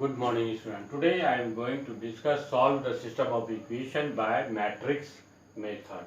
Good morning, student. Today I am going to discuss solve the system of equation by matrix method.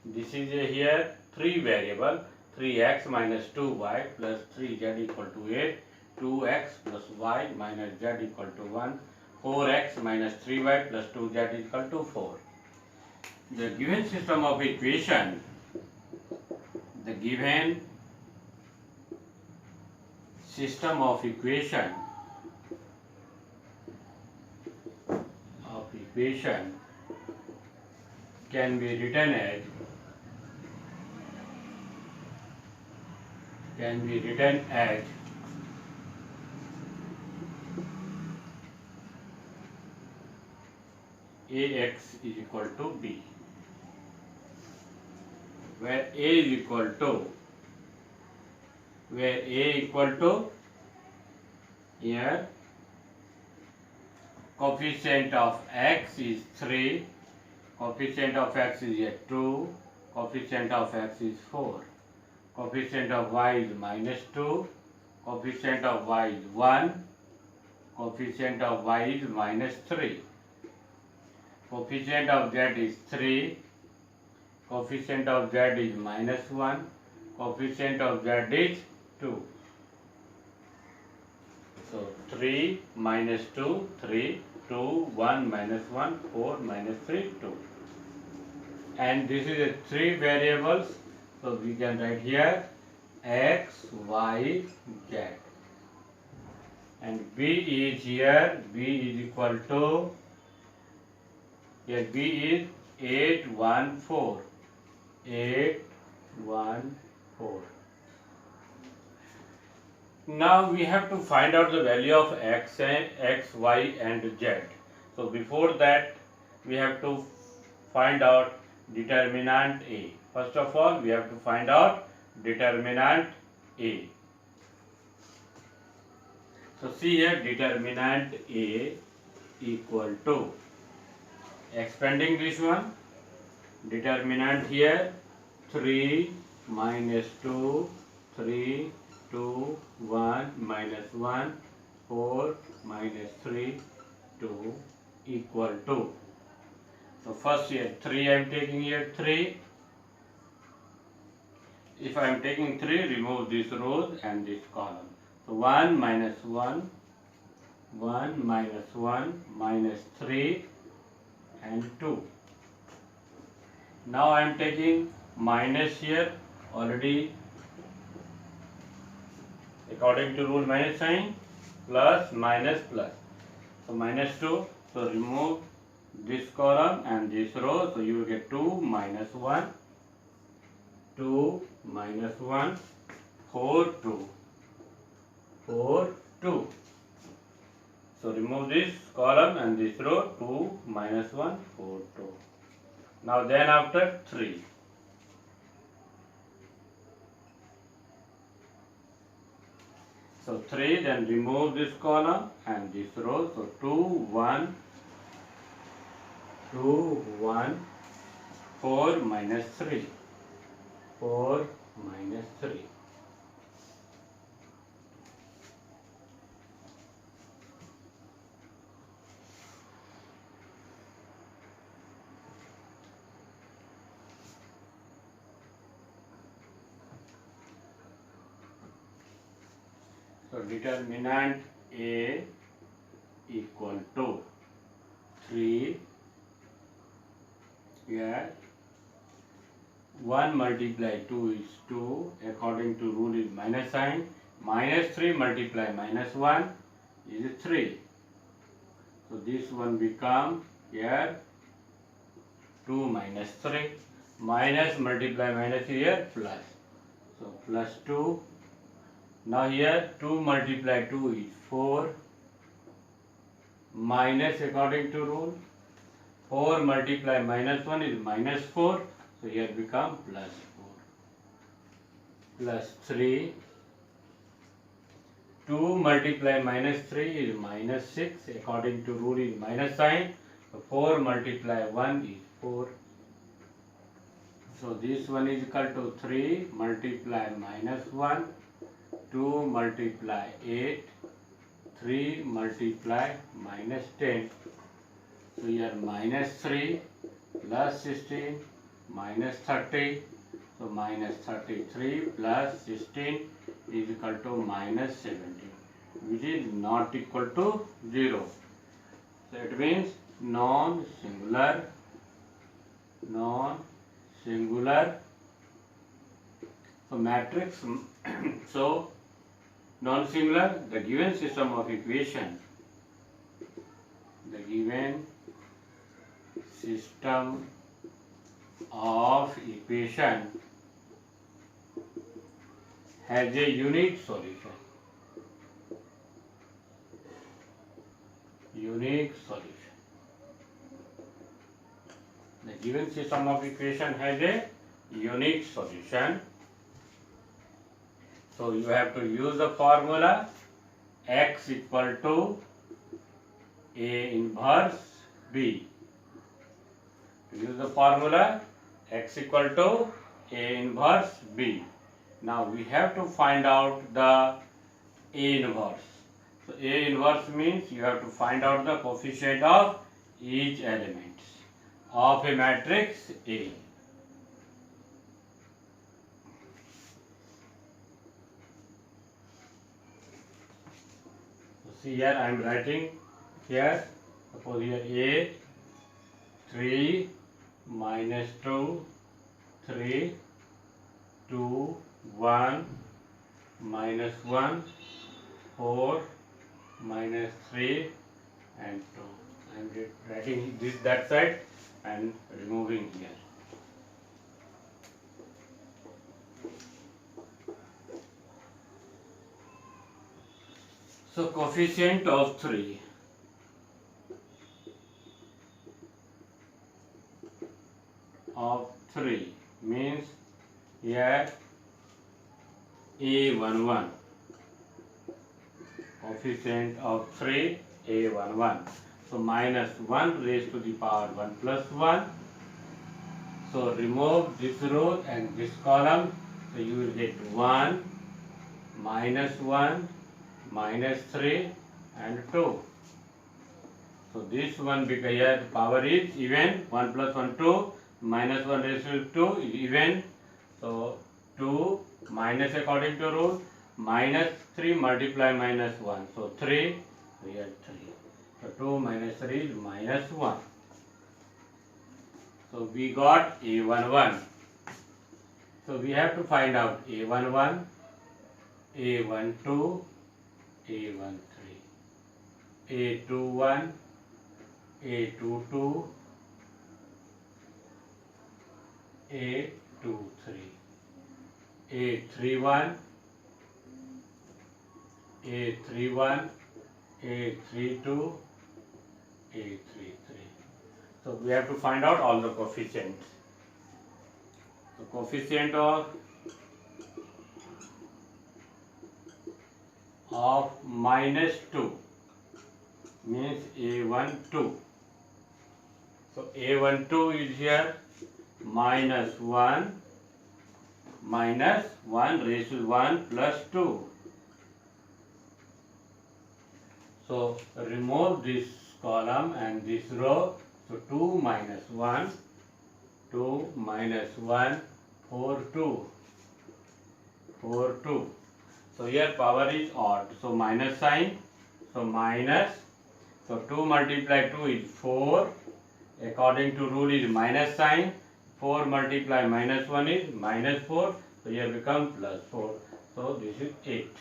This is here three variable 3x minus 2y plus 3z equal to 8, 2x plus y minus z equal to 1, 4x minus 3y plus 2z equal to 4. The given system of equation, the given system of equation can be written as ax is equal to b, where a equal to here coefficient of x is 3, coefficient of x is here 2, coefficient of x is 4, coefficient of y is minus 2, coefficient of y is 1, coefficient of y is minus 3, coefficient of z is 3, coefficient of z is minus 1, coefficient of z is 2. So 3 minus 2, 3, 2, 1 minus 1, 4 minus 3, 2. And this is a three variables, so we can write here x, y, z. And b is here, b is equal to, here b is 8, 1, 4. 8, 1, 4. Now we have to find out the value of x, y and z. So before that we have to find out determinant A. First of all we have to find out determinant A. So see here, determinant A equal to, expanding this one, determinant here 3 minus 2, 3, 2, 1 minus 1, 4 minus 3, 2 equal to. So first here 3 I am taking here 3. If I am taking 3, remove this row and this column. So 1 minus 1, 1 minus 1 minus 3 and 2. Now I am taking minus here, already according to rule minus sign, plus minus plus. So minus 2, so remove this column and this row, so you will get 2 minus 1, 2 minus 1, 4, 2, 4, 2. So remove this column and this row, 2 minus 1, 4, 2. Now then after 3. So 3, then remove this column and this row. So 2, 1, 2, 1, 4 minus 3, 4 minus 3. So determinant A equal to 3, here 1 multiply 2 is 2, according to rule is minus sign, minus 3 multiply minus 1 is 3. So this one become here 2 minus 3, minus multiply minus here plus. So plus 2. Now here 2 multiply 2 is 4, minus according to rule, 4 multiply minus 1 is minus 4, so here become plus 4, plus 3, 2 multiply minus 3 is minus 6, according to rule is minus sign, so 4 multiply 1 is 4. So this one is equal to 3 multiply minus 1, 2 multiply 8, 3 multiply minus 10. So here minus 3 plus 16 minus 30. So minus 33 plus 16 is equal to minus 17, which is not equal to 0. So it means non-singular. So matrix, so non-singular, the given system of equation, has a unique solution. The given system of equation has a unique solution. So you have to use the formula x equal to A inverse B. Use the formula x equal to A inverse B. Now we have to find out the A inverse. So A inverse means you have to find out the coefficient of each element of a matrix A. So see here I am writing here, suppose here A 3 minus 2 3 2 1 minus 1 4 minus 3 and 2. I am writing this that side and removing here. So coefficient of 3. Means here A11. Coefficient of 3 A11. So minus 1 raised to the power 1 plus 1. So remove this row and this column. So you will get 1, -1, -3 and 2. So this one, because here the power is even, 1 plus 1 2, minus 1 raised to 2 is even. So 2 minus according to rule, -3 multiply -1. So 3, here 3. So 2 minus 3 is -1. So we got A11. So we have to find out A11, A12, A13, A21, A22, A23, A31, A31, A32, A33. So we have to find out all the coefficients. So coefficient of -2 means A12. So A12 is here -1 raised to 1 plus 2. So remove this column and this row. So 2 minus 1, 2 minus 1, 4, 2, 4, 2. So here power is odd. So minus sign. So minus. So 2 multiply 2 is 4. According to rule is minus sign. 4 multiply -1 is -4. So here become +4. So this is 8.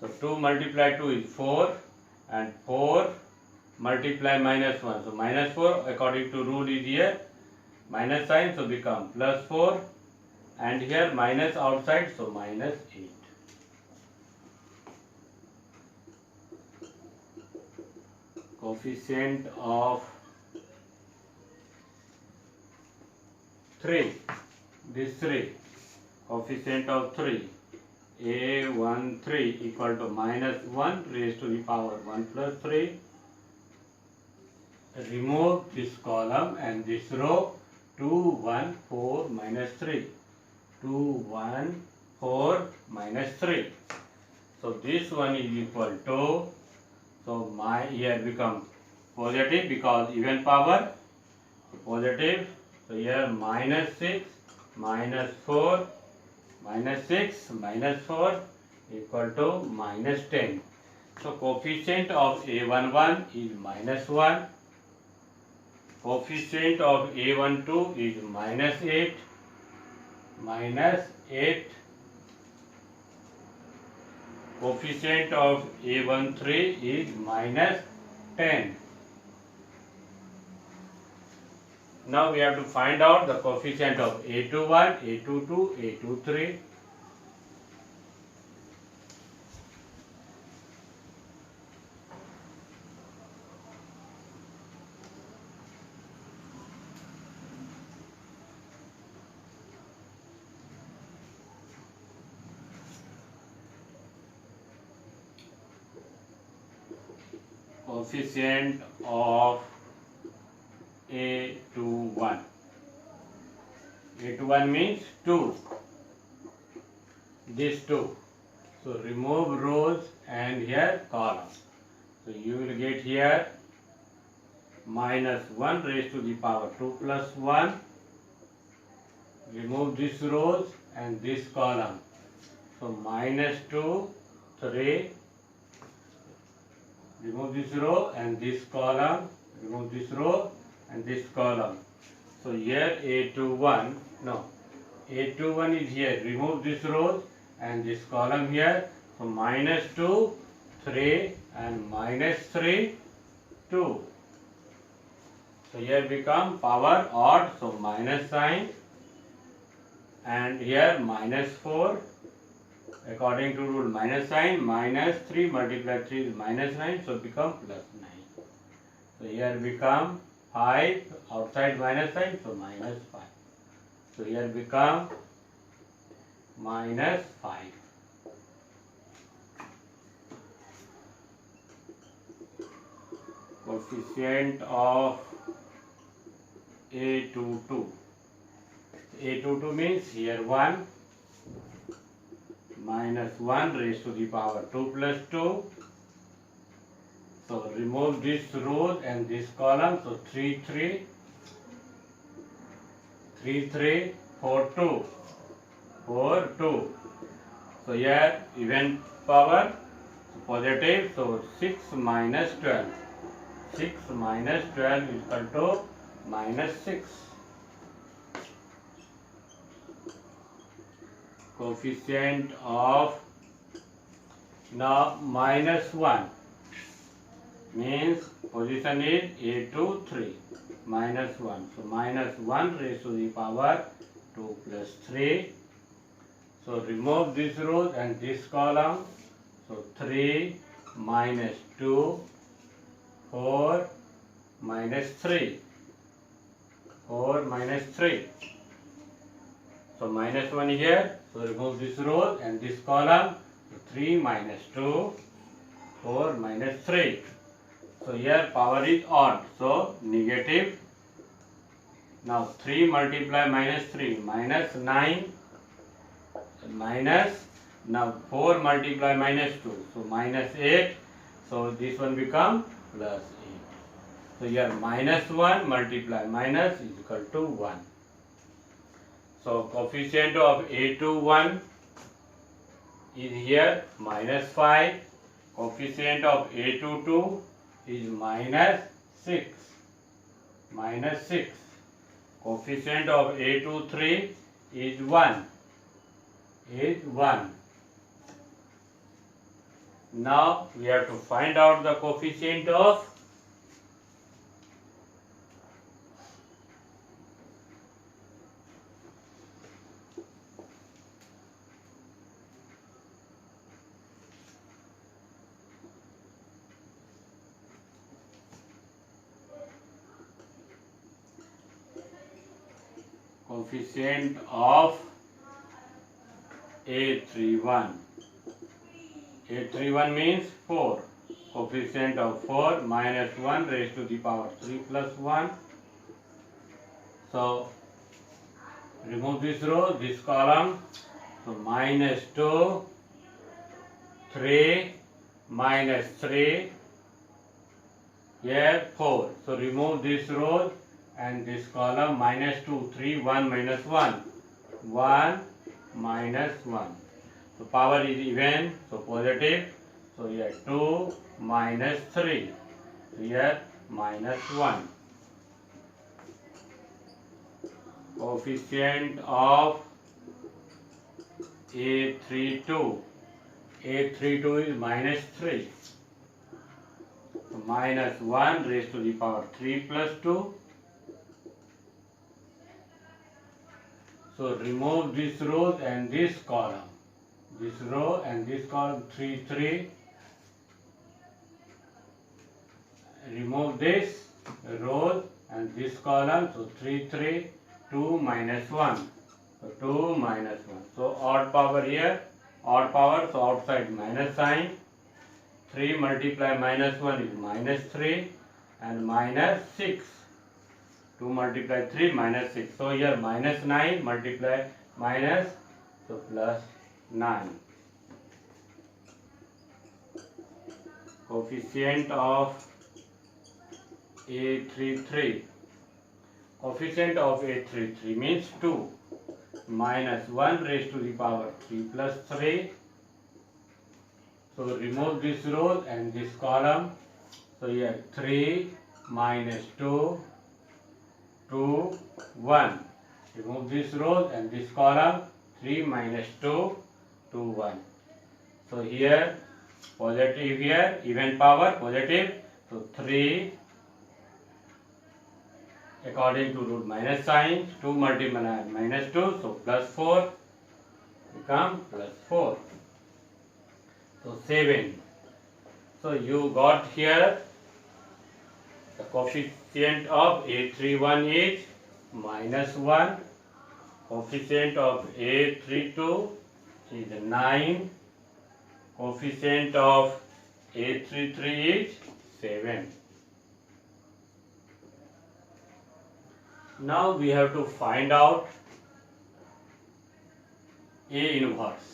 So 2 multiply 2 is 4 and 4 multiply -1. So -4 according to rule is here minus sign, so become +4 and here minus outside, so -8. Coefficient of 3, this 3, coefficient of 3, A13 equal to -1 raised to the power 1 plus 3. Remove this column and this row. 2, 1, 4, -3. 2, 1, 4, -3. So this one is equal to, so my here become positive because even power, so positive. So here minus 6 minus 4 minus 6 minus 4 equal to minus 10. So coefficient of A11 is minus 1. Coefficient of A12 is minus 8. Minus 8. Coefficient of A13 is minus 10. Now we have to find out the coefficient of A21, A22, A23. Coefficient of A21. A21 means 2. This 2. So remove rows and here columns. So you will get here minus 1 raised to the power 2 plus 1. Remove this rows and this column. So minus 2, 3. Remove this row and this column. Remove this row and this column. So here A21, no, A21 is here. Remove this rows and this column here. So minus 2, 3 and minus 3, 2. So here become power odd, so minus sign, and here minus 4. According to rule, minus sign, minus 3 multiplied 3 is minus 9, so become plus 9. So here become 5, outside minus sign, so minus 5. So here become minus 5. Coefficient of A22. A22 means here 1. Minus 1 raised to the power 2 plus 2. So remove this row and this column. So 3, 3. 3, 3, 4, 2. 4, 2. So here even power, so positive. So 6 minus 12. 6 minus 12 is equal to minus 6. Coefficient of, now minus 1 means position is A23 minus 1. So minus 1 raised to the power 2 plus 3. So remove this row and this column. So 3 minus 2, 4 minus 3. 4 minus 3. So minus 1 here. So remove this row and this column. So 3 minus 2, 4 minus 3. So here power is odd. So negative. Now 3 multiply minus 3, minus 9. Minus, now 4 multiply minus 2. So minus 8. So this one become plus 8. So here minus 1 multiply minus is equal to 1. So coefficient of A21 is here minus 5. Coefficient of A22 is minus 6. Minus 6. Coefficient of A23 is 1. Is 1. Now we have to find out the coefficient of A31. A31 means 4. Coefficient of 4 minus 1 raised to the power 3 plus 1. So remove this row, this column. So minus 2, 3 minus 3, here 4. So remove this row and this column, minus 2, 3, 1 minus 1, 1 minus 1. So power is even, so positive. So here 2 minus 3, here minus 1. Coefficient of A32. A32 is minus 3. So minus 1 raised to the power 3 plus 2. So remove this row and this column. This row and this column, 3, 3. Remove this row and this column. So 3, 3. 2 minus 1. So 2 minus 1. So odd power here. Odd power. So outside minus sign. 3 multiply minus 1 is minus 3 and minus 6. 2 multiply 3 minus 6. So here minus 9 multiply minus, so plus 9. Coefficient of A33. Coefficient of A33 means 2 minus 1 raised to the power 3 plus 3. So remove this row and this column. So here 3 minus 2, 2, 1. Remove this row and this column. 3 minus 2, 2, 1. So here positive, here even power positive. So 3 according to root minus sign. 2 multiply minus 2. So plus 4 become plus 4. So 7. So you got here the coefficient of A31 is minus 1. Coefficient of A32 is 9. Coefficient of A33 is 7. Now we have to find out A inverse.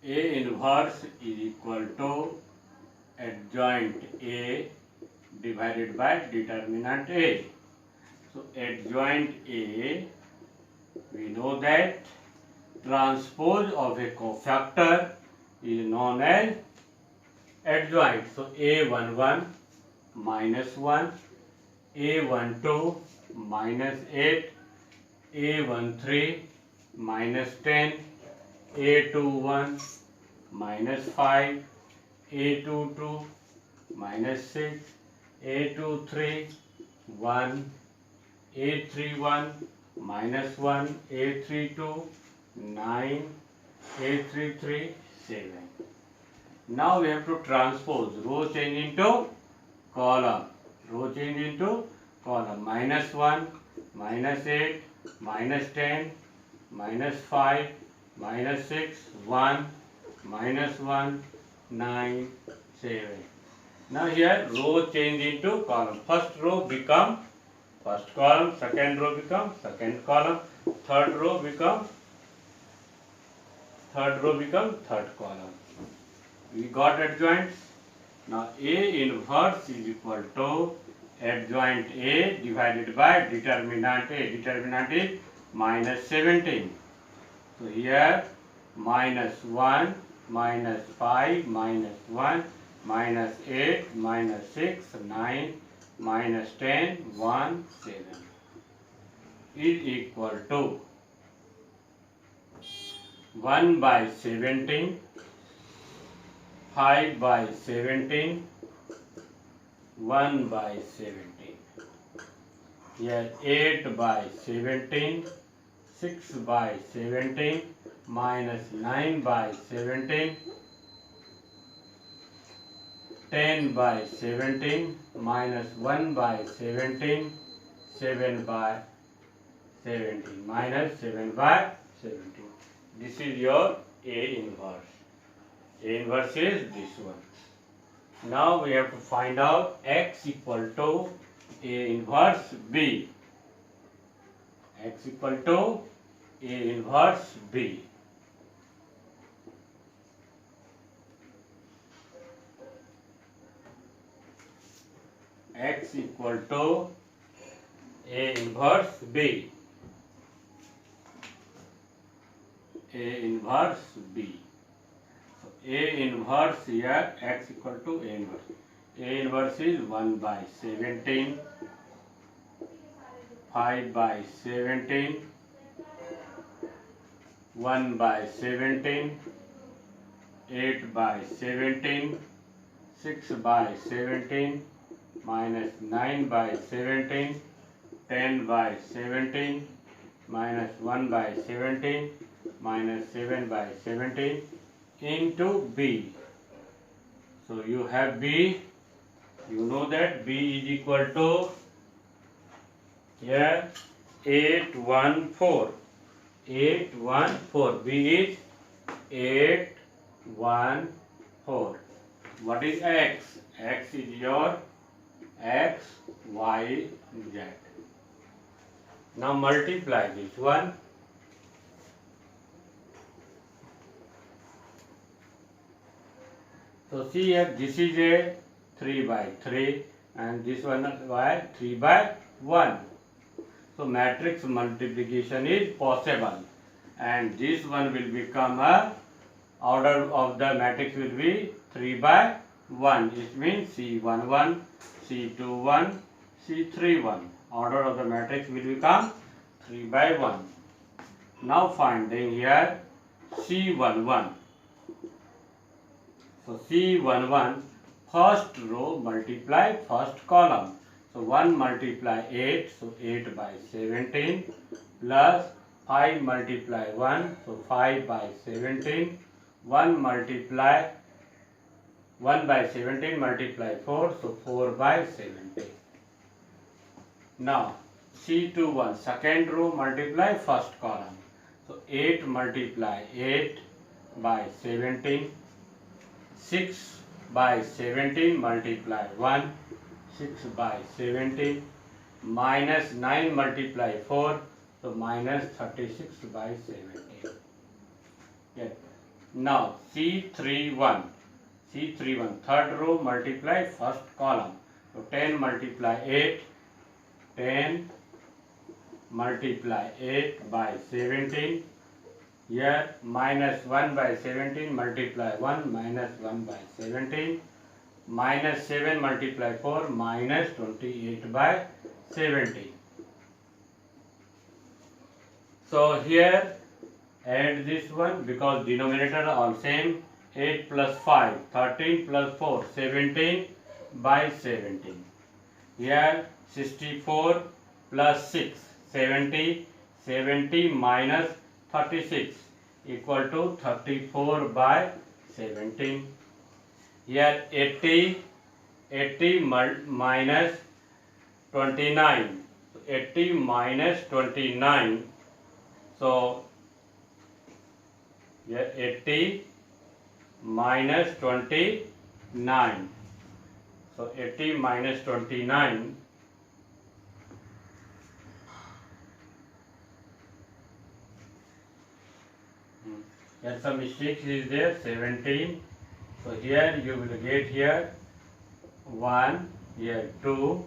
A inverse is equal to adjoint A divided by determinant A. So adjoint A, we know that transpose of a cofactor is known as adjoint. So A11 minus 1, A12 minus 8, A13 minus 10, A21 minus 5, A22 minus 6, A23 1, A31 minus 1, A32 9, A33 7. Now we have to transpose row change into column. Row change into column. Minus 1, minus 8, minus 10, minus 5, minus 6, 1, minus 1, 9, 7. Now here row change into column. First row become first column, second row become second column, third row become third column. We got adjoints. Now A inverse is equal to adjoint A divided by determinant A. Determinant is minus 17. So here minus 1, minus 5, minus 1, minus 8, minus 6, 9, minus 10, 1, 7 is equal to 1 by 17, 5 by 17, 1 by 17. Here 8 by 17, 6 by 17, minus 9 by 17, 10 by 17, minus 1 by 17, 7 by 17, minus 7 by 17. This is your A inverse. A inverse is this one. Now we have to find out x equal to A inverse B. X equal to A inverse B. X equal to A inverse B. A inverse B. So A inverse here, x equal to A inverse. A inverse is 1 by 17, 5 by 17, 1 by 17, 8 by 17, 6 by 17, minus 9 by 17, 10 by 17, minus 1 by 17, minus 7 by 17 into B. So you have B, you know that B is equal to here 814. 814. B is 814. What is X? X is your X, Y, Z. Now multiply this one. So see here, this is a 3 by 3 and this one by 3 by 1. So matrix multiplication is possible and this one will become a order of the matrix will be 3 by 1. It means C11, C21, C31. Order of the matrix will become 3 by 1. Now finding here C11. So C11, first row multiply first column. So 1 multiply 8, so 8 by 17 plus 5 multiply 1, so 5 by 17. 1 multiply 1 by 17 multiply 4, so 4 by 17. Now C21, second row multiply first column. So 8 multiply 8 by 17. 6 by 17 multiply 1, 6 by 17, minus 9 multiply 4, so minus 36 by 17. Yes. Now C31, third row multiply first column. So 10 multiply 8, 10 multiply 8 by 17. Here minus 1 by 17 multiply 1 minus 1 by 17, minus 7 multiply 4 minus 28 by 17. So here add this one because denominator are all same. 8 plus 5, 13 plus 4, 17 by 17. Here 64 plus 6, 70, 70 minus 36 equal to 34 by 17. Here 80 minus 29. 80 minus 29. So here 80 minus 29. So 80 minus 29. Here some mistakes is there, 17. So here you will get here 1, here 2,